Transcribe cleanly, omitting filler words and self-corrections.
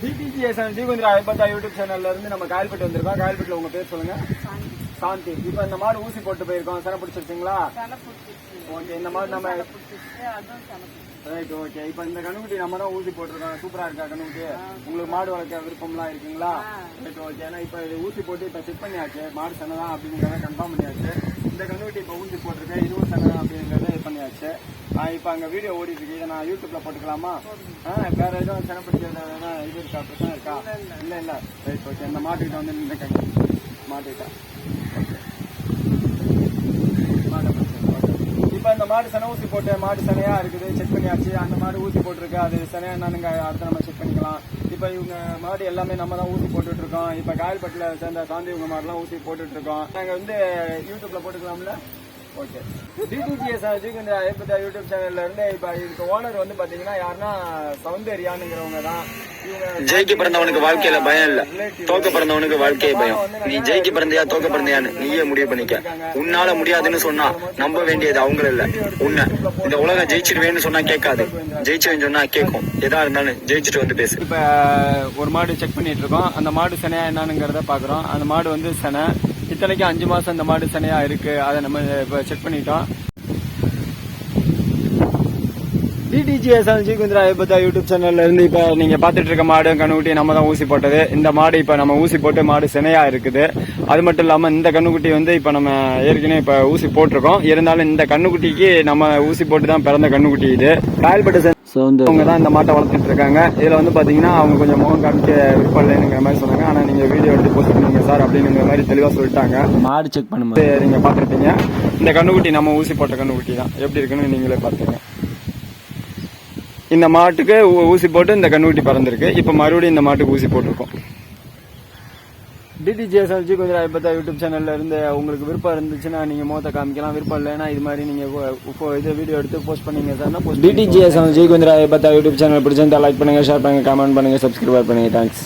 டிடிஜிஎஸ்என் ஜீகுந்திரா ஐம்பத்தா YouTube சேனல்ல இருந்து நம்ம காயல்பட்டு வந்திருக்கோம். காயல்பட்டுல உங்க பேர் சொல்லுங்க. சாந்தி. இப்போ இந்த மாடு ஊசி போட்டு போயிருக்கோம். சனை பிடிச்சிருக்கீங்களா? ஓகே. இந்த மாடு நம்ம ரைட். ஓகே. இப்போ இந்த கண்ணுக்குட்டி நம்ம தான் ஊசி போட்டிருக்கோம். சூப்பரா இருக்கா கண்ணுக்குட்டி? உங்களுக்கு மாடு வளர்க்க விருப்பம்லாம் இருக்குங்களா? ரைட். ஓகே. ஏன்னா இப்போ இது ஊசி போட்டு இப்போ செக் பண்ணியாச்சு. மாடு சனை தான் அப்படிங்கிறத கன்ஃபார்ம் பண்ணியாச்சு. இந்த கண்ணுக்குட்டி இப்போ ஊசி போட்டிருக்கேன். இதுவும் சனை தான் அப்படிங்கிறத இது பண்ணியாச்சு. இப்போ அங்கே வீடியோ ஓடிட்டு இருக்கு. இதை நான் யூடியூப்ல போட்டுக்கலாமா? வேற எதுவும் சனை பிடிச்சது இது இருக்கா? பிரச்சனை இருக்கா? இல்லை இல்லை. ரைட். ஓகே. இந்த மாட்டுக்கிட்ட வந்து நின்றுக்கங்க. மாட்டுக்கிட்ட இப்போ இந்த மாடு சனை ஊசி போட்டு மாடு சனையா இருக்குது. செக் பண்ணியாச்சு. அந்த மாடு ஊசி போட்டிருக்கு. அது சனையா என்னன்னு அடுத்த நம்ம செக் பண்ணிக்கலாம். இப்போ இவங்க மாடு எல்லாமே நம்ம தான் ஊசி போட்டுட்டு இருக்கோம். இப்போ காயல்பட்டுல சேர்ந்த சாந்தி இவங்க மாடுலாம் ஊசி போட்டுட்டு இருக்கோம். நாங்கள் வந்து யூடியூப்ல போட்டுக்கலாம்ல? ஓகே. டிடிஜிஎஸ்என் ஜீகுந்திரா ஐம்பத்தா யூடியூப் சேனல்ல இருந்து இப்போ இதுக்கு ஓனர் வந்து பாத்தீங்கன்னா யாருன்னா சௌந்தர்யானுங்கிறவங்க தான். ஜெயிக்க பிறந்தவனுக்கு வாழ்க்கையில பயம் இல்ல, தோக்க பிறந்தவனுக்கு வாழ்க்கைய பயம். நீ ஜெயிக்க பிறந்தையா தோக்க பிறந்தையான்னு நீயே முடிவு பண்ணிக்க. உன்னால முடியாதுன்னு சொன்னா நம்ப வேண்டியது அவங்க இல்ல, உன்னை. இந்த உலகம் ஜெயிச்சிருவேன்னு சொன்னா கேட்காது, ஜெயிச்சுவேன்னு சொன்னா கேட்கும். எதா இருந்தாலும் ஜெயிச்சுட்டு வந்து பேசு. இப்ப ஒரு மாடு செக் பண்ணிட்டு இருக்கோம். அந்த மாடு சனையா என்னங்கிறத பாக்குறோம். அந்த மாடு வந்து சனை. இத்தனைக்கு 5 மாசம் அந்த மாடு சனையா இருக்கு. அதை நம்ம இப்ப செக் பண்ணிட்டோம். டிடிஜிஎஸ்என் ஜீகுந்திரா ஐம்பத்தா யூடியூப் சேனல்ல இருந்து இப்ப நீங்க பாத்துட்டு இருக்க மாடு கண்ணுக்குட்டி நம்ம தான் ஊசி போட்டது. இந்த மாடு இப்ப நம்ம ஊசி போட்டு மாடு சினையா இருக்குது. அது மட்டும் இல்லாம இந்த கண்ணுக்குட்டி வந்து இப்ப நம்ம ஏற்கனவே இப்ப ஊசி போட்டிருக்கோம். இருந்தாலும் இந்த கண்ணுக்குட்டிக்கு நம்ம ஊசி போட்டு தான் பிறந்த கண்ணுக்குட்டி இது. காயல்பட்டு அவங்க தான் இந்த மாட்டை வளர்த்துட்டு இருக்காங்க. இதுல வந்து பாத்தீங்கன்னா அவங்க கொஞ்சம் முகம் காமிக்க விருப்பம் இல்லைங்கிற மாதிரி சொன்னாங்க. ஆனா நீங்க வீடியோ எடுத்து போஸ்ட் பண்ணுங்க சார் அப்படிங்கிற மாதிரி தெளிவா சொல்லிட்டாங்க. மாடு செக் பண்ணும்போது நீங்க பாத்துருப்பீங்க. இந்த கண்ணுக்குட்டி நம்ம ஊசி போட்ட கண்ணுக்குட்டி தான். எப்படி இருக்குன்னு நீங்களே பாத்துங்க. இந்த மாட்டுக்கு ஊசி போட்டு இந்த கண்ணுக்குட்டி பறந்துருக்கு. இப்ப மறுபடியும் இந்த மாட்டுக்கு ஊசி போட்டிருக்கோம். டிடிஜிஎஸ்என் ஜீகுந்திரா ஐம்பத்தா யூடியூப் சேனல்ல இருந்து உங்களுக்கு விருப்பம் இருந்துச்சுன்னா நீங்க முகத்தை காமிக்கலாம். விருப்பம் இல்லைன்னா இது மாதிரி நீங்க இது வீடியோ எடுத்து போஸ்ட் பண்ணீங்க சார். டிடிஜிஎஸ்என் ஜீகுந்திரா ஐம்பத்தா யூடியூப் சேனல் பிடிச்சிருந்தா லைக் பண்ணுங்க, ஷேர் பண்ணுங்க, கமெண்ட் பண்ணுங்க, சப்ஸ்கிரைப் பண்ணுங்க. தேங்க்ஸ்.